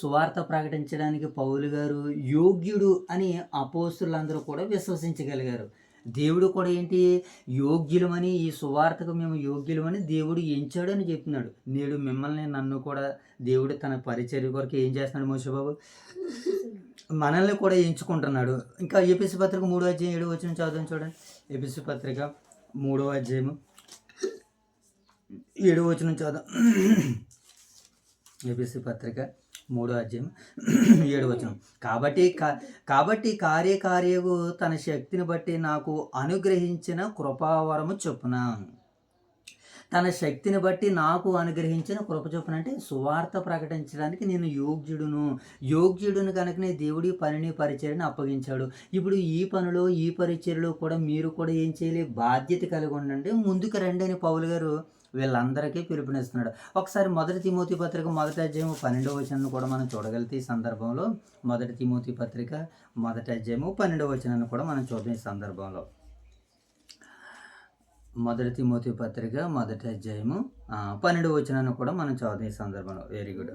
సువార్త ప్రకటించడానికి పౌలు గారు యోగ్యుడు అని అపోస్తులందరూ కూడా విశ్వసించగలిగారు. దేవుడు కూడా యోగ్యులమని, ఈ సువార్తకు మేము యోగ్యులమని దేవుడు ఎంచాడని చెప్తున్నాడు. నేడు మిమ్మల్ని, నన్ను కూడా దేవుడు తన పరిచర్య కొరకు ఏం చేస్తున్నాడు? మోషే బాబు మనల్ని కూడా ఎంచుకుంటున్నాడు. ఇంకా ఎఫెసీ పత్రిక 3వ అధ్యాయం 7వ వచనం చదువుదాం చూడండి. ఎఫెసీ పత్రిక 3వ అధ్యాయము 7వ వచనం చదువుదాం. ఎఫెసీ పత్రిక 3వ అధ్యాయం 7వ వచనం. కాబట్టి కార్యకార్యకు తన శక్తిని బట్టి నాకు అనుగ్రహించిన కృపావరము చొప్పున, తన శక్తిని బట్టి నాకు అనుగ్రహించిన కృప చొప్పున అంటే సువార్త ప్రకటించడానికి నేను యోగ్యుడును కనుకనే దేవుడి పనిని పరిచర్యను అప్పగించాడు. ఇప్పుడు ఈ పనిలో, ఈ పరిచర్యలో కూడా మీరు కూడా ఏం చేయాలి? బాధ్యత కలిగి ఉండండి, ముందుకు రండి అని పౌలు గారు వీళ్ళందరికీ పిలుపునిస్తున్నాడు. ఒకసారి 1 తిమోతి పత్రిక 1వ అధ్యాయం 12వ వచనాన్ని కూడా మనం చూడగలిగితే ఈ సందర్భంలో 1 తిమోతి పత్రిక 1వ అధ్యాయం 12వ వచనాన్ని కూడా మనం చూద్దాం. ఈ సందర్భంలో 1 తిమోతి పత్రిక 1వ అధ్యాయము 12వ వచనాన్ని కూడా మనం చూద్దాం. ఈ సందర్భంలో వెరీ గుడ్.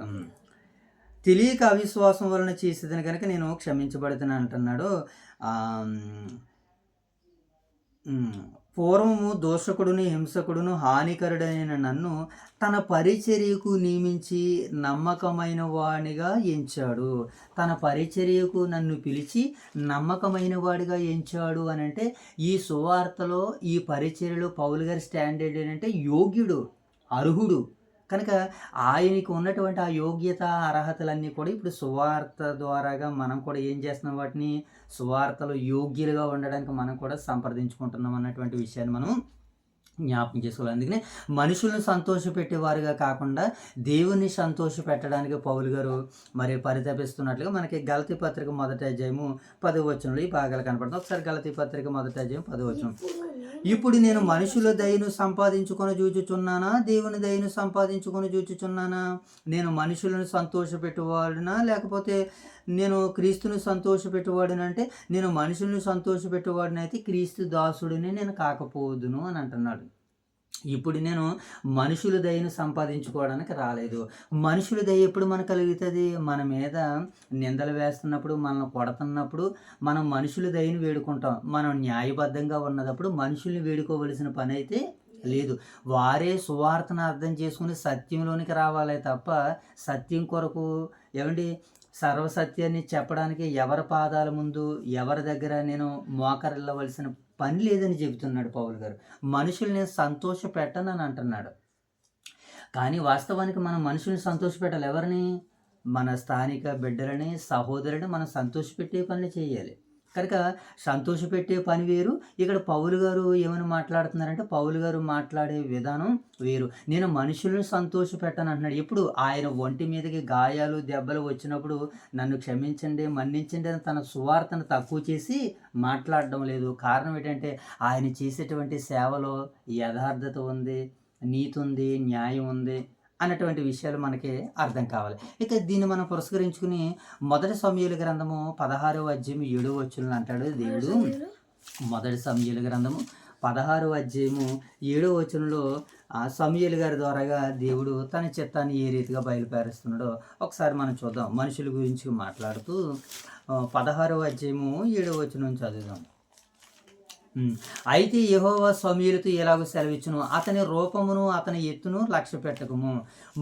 తెలియక అవిశ్వాసం వలన చేసేదని కనుక నేను క్షమించబడుతున్నాను అంటున్నాడు. పూర్వము దోషకుడును హింసకుడును హానికరుడైన నన్ను తన పరిచర్యకు నియమించి నమ్మకమైన వాడిగా ఎంచాడు. తన పరిచర్యకు నన్ను పిలిచి నమ్మకమైన వాడిగా ఎంచాడు అని అంటే, ఈ సువార్తలో ఈ పరిచర్యలో పౌలు గారి స్టాండర్డ్ ఏంటంటే యోగ్యుడు, అర్హుడు. కనుక ఆయనకు ఉన్నటువంటి ఆ యోగ్యత అర్హతలన్నీ కూడా ఇప్పుడు సువార్త ద్వారాగా మనం కూడా ఏం చేస్తున్నాం, వాటిని సువార్తలో యోగ్యులుగా ఉండడానికి మనం కూడా సంప్రదించుకుంటున్నాం అన్నటువంటి విషయాన్ని మనం జ్ఞాపకం చేసుకోవాలి. అందుకనే మనుషులను సంతోషపెట్టేవారుగా కాకుండా దేవుని సంతోషపెట్టడానికి పౌలు గారు మరి పరితపిస్తున్నట్లుగా మనకి గలతీ పత్రిక 1:10 ఈ భాగాలు కనపడుతుంది. ఒకసారి గలతీ పత్రిక 1:10. ఇప్పుడు నేను మనుషుల దయను సంపాదించుకొని చూచుచున్నానా, దేవుని దయను సంపాదించుకొని చూచుచున్నానా? నేను మనుషులను సంతోషపెట్టువాడునా, లేకపోతే నేను క్రీస్తుని సంతోషపెట్టువాడునంటే, నేను మనుషులను సంతోషపెట్టువాడినైతే క్రీస్తు దాసుడిని నేను కాకపోదును అని అంటున్నాడు. ఇప్పుడు నేను మనుషుల దయను సంపాదించుకోవడానికి రాలేదు. మనుషుల దయ ఎప్పుడు మనకు కలుగుతుంది? మన మీద నిందలు వేస్తున్నప్పుడు, మనల్ని కొడుతున్నప్పుడు మనం మనుషుల దయను వేడుకుంటాం. మనం న్యాయబద్ధంగా ఉన్నప్పుడు మనుషుల్ని వేడుకోవలసిన పని అయితే లేదు. వారే సువార్తను అర్థం చేసుకుని సత్యంలోనికి రావాలే తప్ప, సత్యం కొరకు ఏమండి సర్వసత్యాన్ని చెప్పడానికి ఎవరి పాదాల ముందు ఎవరి దగ్గర నేను మోకరిల్లవలసిన పని లేదని చెబుతున్నాడు పౌలు గారు. మనుషుల్ని సంతోష పెట్టనని అంటున్నాడు. కానీ వాస్తవానికి మనం మనుషుల్ని సంతోషపెట్టాలి. ఎవరిని? మన స్థానిక బిడ్డలని, సహోదరుని మనం సంతోషపెట్టే పనులు చేయాలి. కనుక సంతోషపెట్టే పని వేరు. ఇక్కడ పౌలు గారు ఏమని మాట్లాడుతున్నారంటే, పౌలు గారు మాట్లాడే విధానం వేరు. నేను మనుషులను సంతోషపెట్టాను అంటున్నాడు. ఎప్పుడు? ఆయన ఒంటి మీదకి గాయాలు దెబ్బలు వచ్చినప్పుడు నన్ను క్షమించండి, మన్నించండి అని తన సువార్తను తక్కువ చేసి మాట్లాడడం లేదు. కారణం ఏంటంటే ఆయన చేసేటువంటి సేవలో యథార్థత ఉంది, నీతి ఉంది, న్యాయం ఉంది అన్నటువంటి విషయాలు మనకి అర్థం కావాలి. ఇక దీన్ని మనం పురస్కరించుకుని 1 సమూయేలు గ్రంథము 16:7 అంటాడు దేవుడు. 1 సమూయేలు గ్రంథము 16:7 సమూయేలు గారి ద్వారాగా దేవుడు తన చిత్తాన్ని ఏ రీతిగా బయలుపరుస్తున్నాడో ఒకసారి మనం చూద్దాం. మనుషుల గురించి మాట్లాడుతూ 16:7 చదువుదాం. అయితే యెహోవా సమూయేలుతో ఎలాగో సెలవిచ్చును, అతని రూపమును అతని ఎత్తును లక్ష్య పెట్టకము.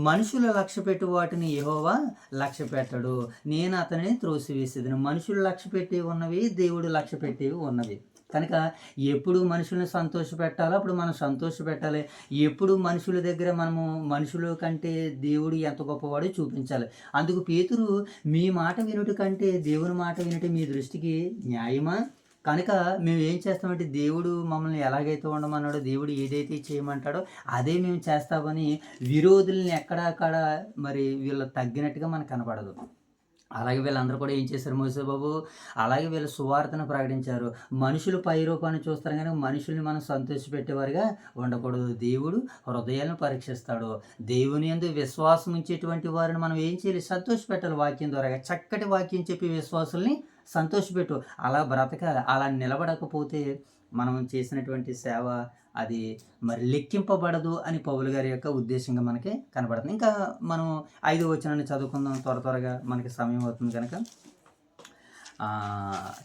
మనుషులు లక్ష్య పెట్టు వాటిని యెహోవా లక్ష్య పెట్టడు. నేను అతనిని త్రోసివేసేదను. మనుషులు లక్ష్య పెట్టి ఉన్నవి, దేవుడు లక్ష్య పెట్టేవి ఉన్నవి. కనుక ఎప్పుడు మనుషులను సంతోషపెట్టాలో అప్పుడు మనం సంతోషపెట్టాలి. ఎప్పుడు మనుషుల దగ్గర మనము మనుషుల కంటే దేవుడు ఎంత గొప్పవాడో చూపించాలి. అందుకు పేతురు, మీ మాట వినుట కంటే దేవుని మాట వినుట మీ దృష్టికి న్యాయమా? కనుక మేము ఏం చేస్తామంటే, దేవుడు మమ్మల్ని ఎలాగైతే ఉండమన్నాడో, దేవుడు ఏదైతే చేయమంటాడో అదే మేము చేస్తామని విరోధుల్ని ఎక్కడక్కడ మరి వీళ్ళు తగ్గినట్టుగా మనకు కనపడదు. అలాగే వీళ్ళందరూ కూడా ఏం చేశారు మోసేబాబు? అలాగే వీళ్ళు సువార్తను ప్రకటించారు. మనుషులు పై రూపాన్ని చూస్తారు కానీ మనుషుల్ని మనం సంతోషపెట్టేవారుగా ఉండకూడదు. దేవుడు హృదయాలను పరీక్షిస్తాడు. దేవుని యందు విశ్వాసం ఉంచేటువంటి వారిని మనం ఏం చేయాలి? సంతోషపెట్టాలి. వాక్యం ద్వారా చక్కటి వాక్యం చెప్పి విశ్వాసుల్ని సంతోషపెట్టు. అలా బ్రతకాలి. అలా నిలబడకపోతే మనం చేసినటువంటి సేవ అది మరి లెక్కింపబడదు అని పౌలు గారి యొక్క ఉద్దేశంగా మనకి కనబడుతుంది. ఇంకా మనం 5వ వచనాన్ని చదువుకుందాం త్వరగా, మనకి సమయం అవుతుంది కనుక.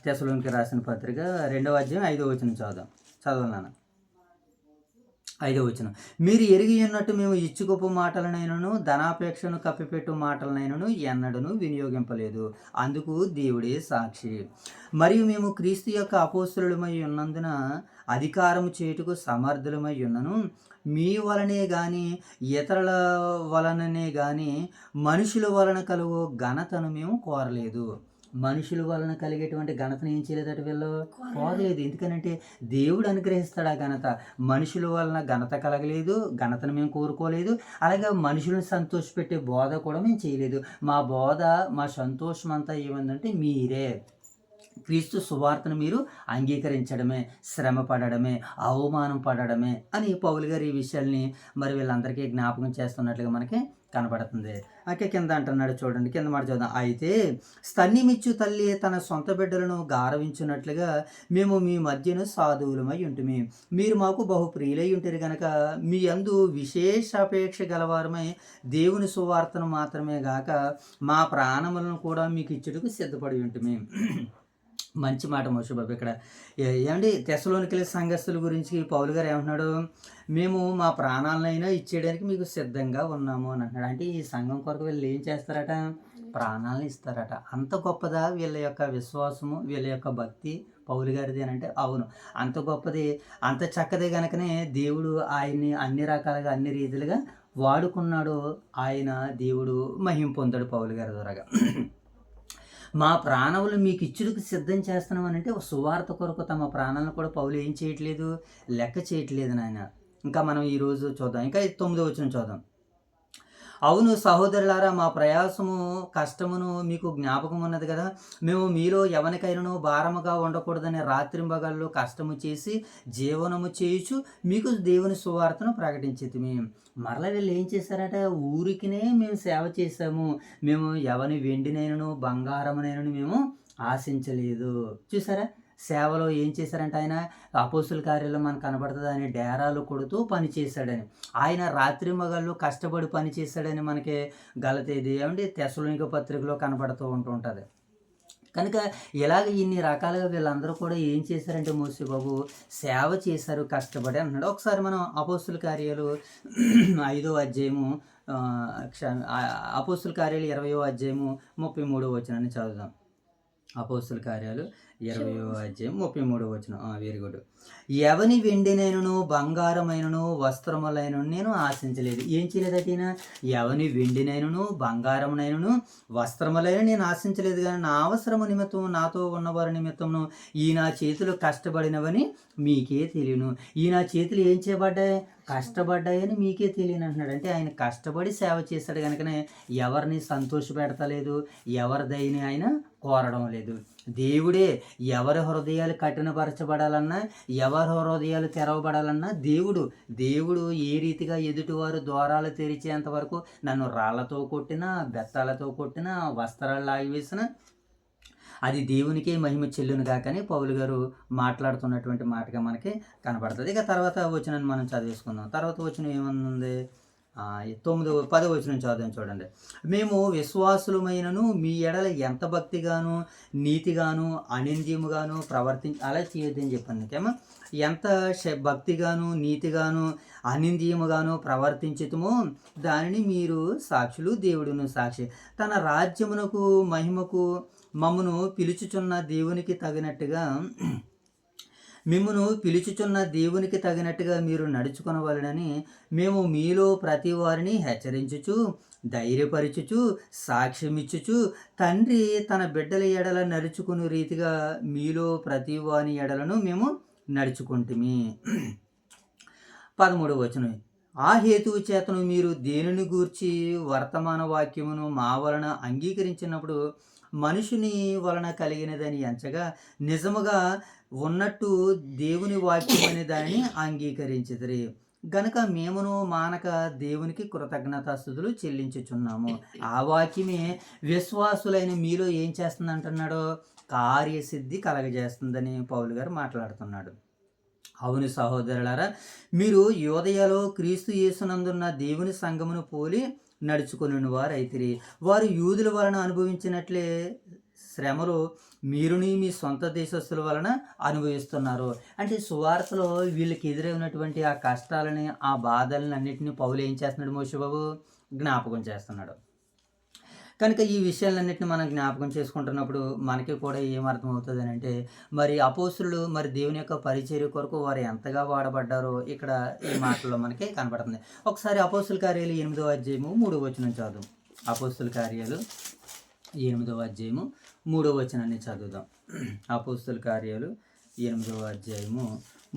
తెస్సలోనికీయులకు రాసిన పత్రిక 2వ అధ్యాయం 5వ వచనం చదవనాను. 5వ వచనం, మీరు ఎరిగి ఉన్నట్టు మేము ఇచ్చుకొప్పు మాటలనైనను ధనాపేక్షను కప్పిపెట్టు మాటలనైనను ఎన్నడను వినియోగింపలేదు. అందుకు దేవుడే సాక్షి. మరియు మేము క్రీస్తు యొక్క అపోస్తలులమై ఉన్నందున అధికారము చేయుటకు సమర్థులమై ఉన్నను. మీ వలనే కానీ ఇతరుల వలననే కానీ మనుషుల వలన కలుగు ఘనతను మేము కోరలేదు. మనుషుల వలన కలిగేటువంటి ఘనతను ఏం చేయలేదట వీళ్ళు? కోరలేదు. ఎందుకనంటే దేవుడు అనుగ్రహిస్తాడు ఆ ఘనత. మనుషుల వలన ఘనత కలగలేదు, ఘనతను మేము కోరుకోలేదు. అలాగే మనుషులను సంతోషపెట్టే బోధ కూడా మేము చేయలేదు. మా బోధ, మా సంతోషం అంతా ఏమందంటే మీరే. క్రీస్తు సువార్తను మీరు అంగీకరించడమే, శ్రమ పడడమే, అవమానం పడడమే అని పౌలు గారు ఈ విషయాల్ని మరి వీళ్ళందరికీ జ్ఞాపకం చేస్తున్నట్లుగా మనకి కనపడుతుంది. అయితే కింద అంటున్నాడు చూడండి, కింద మాట చూద్దాం. అయితే స్తన్యమిచ్చు తల్లి తన సొంత బిడ్డలను గారవించున్నట్లుగా మేము మీ మధ్యను సాధువులమై ఉంటుమి. మీరు మాకు బహుప్రియులై ఉంటారు కనుక మీ యందు విశేష అపేక్ష గలవారమై దేవుని సువార్తను మాత్రమే గాక మా ప్రాణములను కూడా మీకు ఇచ్చుటకు సిద్ధపడి ఉంటుమి. మంచి మాట మోషే బాబు ఇక్కడ ఏమండి తెస్సలోనికెళ్ళే సంఘస్థుల గురించి పౌలు గారు ఏమంటున్నాడు, మేము మా ప్రాణాలనైనా ఇచ్చేయడానికి మీకు సిద్ధంగా ఉన్నాము అని అంటున్నాడు. అంటే ఈ సంఘం కొరకు వీళ్ళు ఏం చేస్తారట, ప్రాణాలను ఇస్తారట. అంత గొప్పదా వీళ్ళ యొక్క విశ్వాసము, వీళ్ళ యొక్క భక్తి పౌలు గారిది అని అంటే అవును, అంత గొప్పది, అంత చక్కదే కనుకనే దేవుడు ఆయన్ని అన్ని రకాలుగా అన్ని రీతిలుగా వాడుకున్నాడు. ఆయన దేవుడు మహిమ పొందాడు పౌలు గారి ద్వారాగా. మా ప్రాణములు మీకు ఇచ్చుటకు సిద్ధం చేస్తున్నామని అంటే సువార్త కొరకు తమ ప్రాణాలను కూడా పౌలు ఏం చేయట్లేదు, లెక్క చేయట్లేదు నాయన. ఇంకా మనం ఈరోజు చూద్దాం, ఇంకా 9వ వచనం చూద్దాం. అవును సహోదరులారా, మా ప్రయాసము కష్టమును మీకు జ్ఞాపకం ఉన్నది కదా. మేము మీలో ఎవరికైనాను భారముగా ఉండకూడదని రాత్రింబగళ్ళు కష్టము చేసి జీవనము చేయుచు మీకు దేవుని సువార్తను ప్రకటించితిమి. మరలా వీళ్ళు ఏం చేశారట, ఊరికినే మేము సేవ చేశాము, మేము ఎవని వెండినైనను బంగారమునైనను మేము ఆశించలేదు. చూసారా, సేవలో ఏం చేశారంటే ఆయన అపోస్తుల కార్యాల్లో మనకు కనబడుతుంది, ఆయన డేరాలు కొడుతూ పని చేశాడని, ఆయన రాత్రి మగళ్ళు కష్టపడి పని చేశాడని మనకి గలతీది ఏమంటే తెస్సలోనిక పత్రికలో కనబడుతూ ఉంటుంటుంది. కనుక ఇలాగ ఇన్ని రకాలుగా వీళ్ళందరూ కూడా ఏం చేశారంటే మోసే బాబు సేవ చేశారు కష్టపడి అంటున్నాడు. ఒకసారి మనం అపోస్తుల కార్యాలు 5వ అధ్యాయము అపోస్తుల కార్యాలు 20వ అధ్యాయము 33వ వచనాన్ని చదువుదాం. అపోస్తుల కార్యాలు 20వ అధ్యాయం 33వ వచనం. Very good. ఎవని వెండినైనను బంగారమైనను వస్త్రములైనను నేను ఆశించలేదు. ఏం చేయలేదట, ఎవని వెండినైనను బంగారమునైనను వస్త్రములైన నేను ఆశించలేదు, కానీ నా అవసరము నిమిత్తం నాతో ఉన్నవారి నిమిత్తమును ఈ నా చేతులు కష్టపడినవని మీకే తెలియను. ఈ నా చేతులు ఏం చేయబడ్డాయి, కష్టపడ్డాయని మీకే తెలియను అంటున్నాడు. అంటే ఆయన కష్టపడి సేవ చేశాడు కనుకనే ఎవరిని సంతోషపెడతలేదు, ఎవరి దయని ఆయన కోరడం లేదు. దేవుడే ఎవరి హృదయాలు కఠినపరచబడాలన్నా, ఎవరి హృదయాలు తెరవబడాలన్నా దేవుడు ఏ రీతిగా ఎదుటివారు ద్వారాలు తెరిచేంత వరకు నన్ను రాళ్లతో కొట్టినా, బెత్తాలతో కొట్టినా, వస్త్రాలు లాగివేసినా అది దేవునికే మహిమ చెల్లును కాకని పౌలు గారు మాట్లాడుతున్నటువంటి మాటగా మనకి కనబడుతుంది. ఇక తర్వాత వచనాన్ని మనం చదివేసుకుందాం. తర్వాత వచనం ఏమనుంది, 10వ వచనం చదువుదాం చూడండి. మేము విశ్వాసులమైనను మీ ఎడల ఎంత భక్తిగాను నీతిగాను అనింద్యముగాను అలా చేయొద్దని చెప్పాను నీకేమో. ఎంత భక్తిగాను నీతిగాను అనింద్యముగాను ప్రవర్తించుతుమో దానిని మీరు సాక్షులు, దేవుడును సాక్షి. తన రాజ్యమునకు మహిమకు మమ్మను పిలుచుచున్న దేవునికి తగినట్టుగా మీరు నడుచుకొనవలెనని మేము మీలో ప్రతి వారిని హెచ్చరించుచు, ధైర్యపరచుచు, సాక్ష్యమిచ్చుచు, తండ్రి తన బిడ్డల ఎడల నడుచుకుని రీతిగా మీలో ప్రతి వాని ఎడలను మేము నడుచుకుంటుమి. 13వ వచనం. ఆ హేతువు చేతను మీరు దేనిని గూర్చి వర్తమాన వాక్యమును మా వలన అంగీకరించినప్పుడు మనుషుని వలన కలిగినదని ఎంచగా నిజముగా ఉన్నట్టు దేవుని వాక్యం అనే దానిని అంగీకరించితిరి గనుక మేమును మానక దేవునికి కృతజ్ఞతాస్తుతులు చెల్లించుచున్నాము. ఆ వాక్యమే విశ్వాసులైన మీలో ఏం చేస్తుంది అంటున్నాడో, కార్యసిద్ధి కలగజేస్తుందని పౌలు గారు మాట్లాడుతున్నాడు. అవును సహోదరులారా, మీరు యోదయలో క్రీస్తు యేసునందున్న దేవుని సంఘమును పోలి నడుచుకుని వారైతిరి. వారు యూదుల వలన అనుభవించినట్లే శ్రమలు మీరుని మీ సొంత దేశస్తుల వలన అనుభవిస్తున్నారు. అంటే సువార్తలో వీళ్ళకి ఎదురైనటువంటి ఆ కష్టాలని, ఆ బాధలను అన్నింటినీ పౌలు ఏం చేస్తున్నాడు, మోషేబాబు జ్ఞాపకం చేస్తున్నాడు. కనుక ఈ విషయాలన్నింటినీ మనం జ్ఞాపకం చేసుకుంటున్నప్పుడు మనకి కూడా ఏమర్థం అవుతుంది అని అంటే, మరి అపోస్తులు మరి దేవుని యొక్క పరిచర్య కొరకు వారు ఎంతగా వాడబడ్డారో ఇక్కడ ఈ మాటల్లో మనకి కనబడుతుంది. ఒకసారి అపోస్తుల కార్యాలు 8వ అధ్యాయము 3వ వచనం చదువు. అపోస్తుల కార్యాలు 8వ అధ్యాయము 3వ వచనాన్ని చదువుదాం. అపోస్తుల కార్యాలు 8వ అధ్యాయము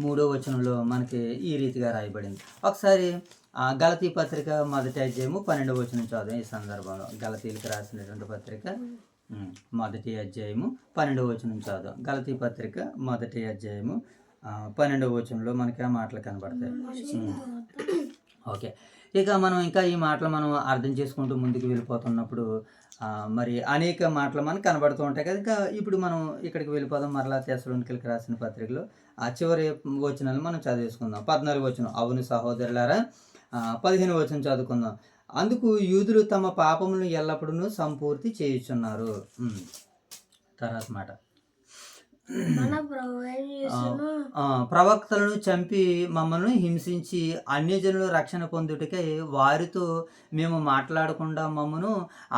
3వ వచనంలో మనకి ఈ రీతిగా రాయబడింది. ఒకసారి గలతీ పత్రిక 1వ అధ్యాయము 12వ వచనం చదువు. ఈ సందర్భంలో గలతీలకు రాసినటువంటి పత్రిక 1వ అధ్యాయము 12వ వచనం చదువు. గలతీ పత్రిక 1వ అధ్యాయము 12వ వచనంలో మనకి ఆ మాటలు కనబడతాయి. ఓకే, ఇక మనం ఇంకా ఈ మాటలు మనం అర్థం చేసుకుంటూ ముందుకు వెళ్ళిపోతున్నప్పుడు మరి అనేక మాటలు మనకు కనబడుతూ ఉంటాయి కదా. ఇంకా ఇప్పుడు మనం ఇక్కడికి వెళ్ళిపోదాం. మరలా తెస్సలోనికీయులకు రాసిన పత్రికలో ఆ చివరి వచనాలు మనం చదివేసుకుందాం. 14వ వచనం. అవును సహోదరులారా, 15వ వచనం చదువుకుందాం. అందుకు యూదులు తమ పాపములను ఎల్లప్పుడూ సంపూర్తి చేయుచున్నారు. తర్వాత మాట మన ప్రభు అయిన యేసును ప్రవక్తలను చంపి మమ్మల్ని హింసించి అన్యజనులు రక్షణ పొందుటకై వారితో మేము మాట్లాడకుండా మమ్మను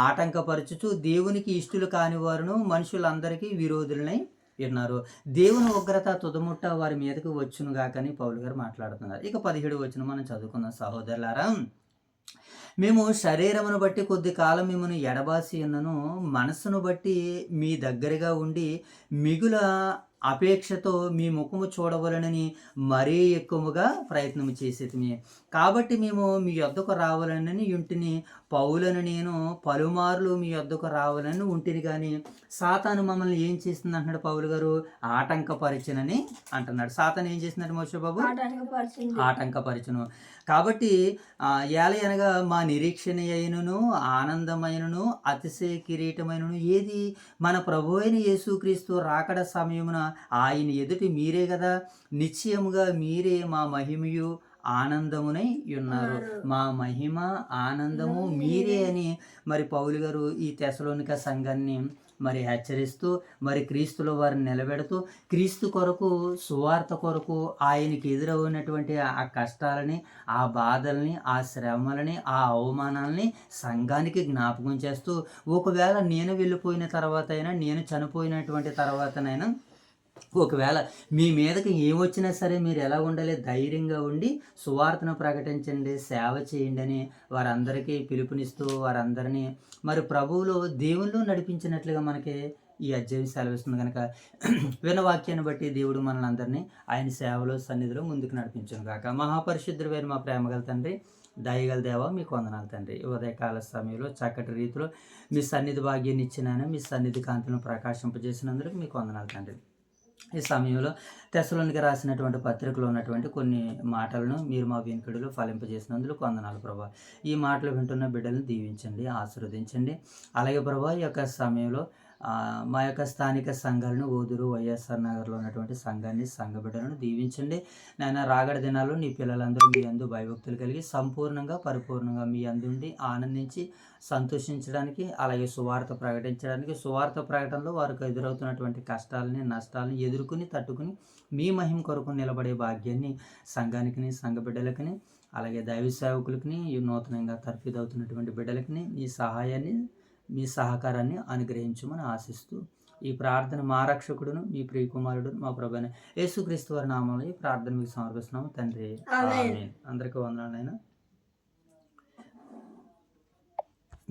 ఆటంకపరచుచు దేవునికి ఇష్టలు కాని వారును మనుషులందరికీ విరోధులనై ఉన్నారు. దేవుని ఉగ్రత తుదముట్ట వారి మీదకి వచ్చును గాకని పౌలు గారు మాట్లాడుతున్నారు. ఇక 17 వచనం మనం చదువుకుందాం సహోదరులారా. మేము శరీరమును బట్టి కొద్ది కాలం మిమ్మల్ని ఎడబాసి ఉన్నను, మనస్సును బట్టి మీ దగ్గరగా ఉండి మిగుల అపేక్షతో మీ ముఖము చూడవలనని మరీ ఎక్కువగా ప్రయత్నం చేసేది. కాబట్టి మేము మీ యొద్దకు రావాలని ఉంటిని. పౌలను నేను పలుమార్లు మీ యొద్దకు రావాలని ఉంటిని, కానీ సాతాను మమ్మల్ని ఏం చేస్తుంది అంటున్నాడు పౌలు గారు? ఆటంకపరిచనని అంటున్నాడు. సాతాను ఏం చేస్తున్నాడు మోషే బాబు? ఆటంకపరచును. కాబట్టి ఏలయనగా మా నిరీక్షణ అయినను ఆనందమైనను అతిశయ కిరీటమైనను ఏది? మన ప్రభు అయిన యేసుక్రీస్తు రాకడ సమయమున ఆయన ఎదుటి మీరే కదా. నిశ్చయముగా మీరే మా మహిమయు ఆనందమునై ఉన్నారు. మా మహిమ ఆనందము మీరే అని మరి పౌలు గారు ఈ తెసలోనిక సంఘాన్ని మరి హెచ్చరిస్తూ, మరి క్రీస్తులో వారిని నిలబెడుతూ, క్రీస్తు కొరకు సువార్త కొరకు ఆయనకి ఎదురవునటువంటి ఆ కష్టాలని, ఆ బాధల్ని, ఆ శ్రమలని, ఆ అవమానాలని సంఘానికి జ్ఞాపకం చేస్తూ, ఒకవేళ నేను వెళ్ళిపోయిన తర్వాత అయినా, నేను చనిపోయినటువంటి తర్వాతనైనా ఒకవేళ మీ మీదకి ఏమొచ్చినా సరే మీరు ఎలా ఉండాలి? ధైర్యంగా ఉండి సువార్తను ప్రకటించండి, సేవ చేయండి అని వారందరికీ పిలుపునిస్తూ వారందరినీ మరి ప్రభువులో దేవుళ్ళు నడిపించినట్లుగా మనకి ఈ అధ్యాయం సెలవిస్తుంది. కనుక వినవాక్యాన్ని బట్టి దేవుడు మనల్ని అందరినీ ఆయన సేవలో సన్నిధిలో ముందుకు నడిపించును గాక. మహాపరిశుద్ధుడైన మా ప్రేమగల తండ్రి, దయగల దేవా, మీకు వందనాలు తండ్రి. ఉదయకాల సమయంలో చక్కటి రీతిలో మీ సన్నిధి భాగ్యాన్ని ఇచ్చినాను, మీ సన్నిధి కాంతులను ప్రకాశింపజేసినందుకు మీకు వందనాలు తండ్రి. ఈ సమయంలో తెసలోనికి రాసినటువంటి పత్రికలో ఉన్నటువంటి కొన్ని మాటలను మీరు మా వెనుకడిలో ఫలింపజేసినందుకు వందనాలు ప్రభా. ఈ మాటలు వింటున్న బిడ్డలను దీవించండి, ఆశీర్వదించండి. అలాగే ప్రభా, ఈ యొక్క సమయంలో మా యొక్క స్థానిక సంఘాలను ఓదూరు వైఎస్ఆర్ నగర్లో ఉన్నటువంటి సంఘాన్ని, సంఘ బిడ్డలను దీవించండి. నాయన రాగడ దినాల్లో నీ పిల్లలందరూ మీ అందు భయభక్తులు కలిగి సంపూర్ణంగా పరిపూర్ణంగా మీ అందుండి ఆనందించి సంతోషించడానికి, అలాగే సువార్త ప్రకటించడానికి, సువార్త ప్రకటనలో వారికి ఎదురవుతున్నటువంటి కష్టాలని, నష్టాలను ఎదుర్కొని తట్టుకుని మీ మహిమ కొరకు నిలబడే భాగ్యాన్ని సంఘానికి, సంఘ బిడ్డలకి, అలాగే దైవ సేవకులకి, నూతనంగా తర్ఫీదవుతున్నటువంటి బిడ్డలకి మీ సహాయాన్ని, మీ సహకారాన్ని అనుగ్రహించమని ఆశిస్తూ ఈ ప్రార్థన మా రక్షకుడును మీ ప్రియకుమారుడు మా ప్రభువైన యేసుక్రీస్తు వారి నామంలో ఈ ప్రార్థన మీకు సమర్పిస్తున్నాము తండ్రి. ఆమేన్. అందరికీ వందనాలు.